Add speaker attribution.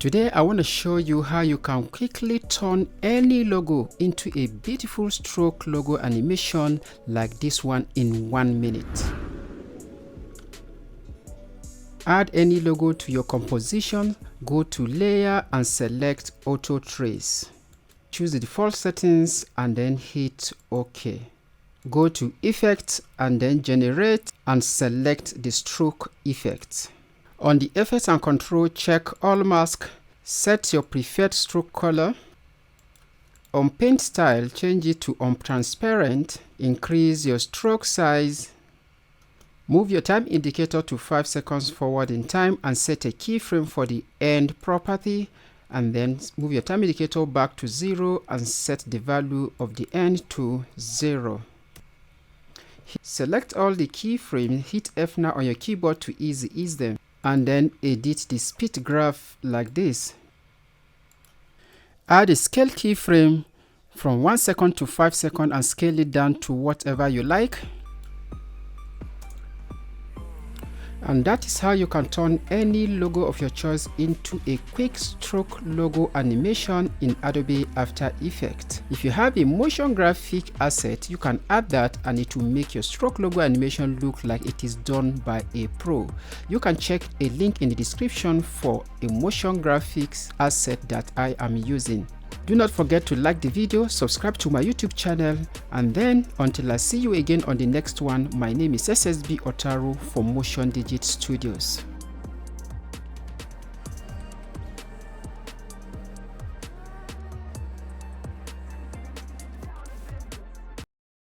Speaker 1: Today I want to show you how you can quickly turn any logo into a beautiful stroke logo animation like this one in 1 minute. Add any logo to your composition, go to Layer and select Auto Trace. Choose the default settings and then hit OK. Go to Effects and then Generate and select the stroke effect. On the Effects and Control, check All Mask, set your preferred stroke color. On Paint Style, change it to Untransparent, increase your stroke size. Move your time indicator to 5 seconds forward in time and set a keyframe for the end property, and then move your time indicator back to 0 and set the value of the end to 0. Select all the keyframes, hit F9 on your keyboard to ease them, and then edit the speed graph like this. Add a scale keyframe from 1 second to 5 seconds and scale it down to whatever you like. And that is how you can turn any logo of your choice into a quick stroke logo animation in Adobe After Effects. If you have a motion graphic asset, you can add that and it will make your stroke logo animation look like it is done by a pro. You can check a link in the description for a motion graphics asset that I am using. Do not forget to like the video, subscribe to my YouTube channel, and then until I see you again on the next one, my name is SSB Otaru for MotionDigit Studios.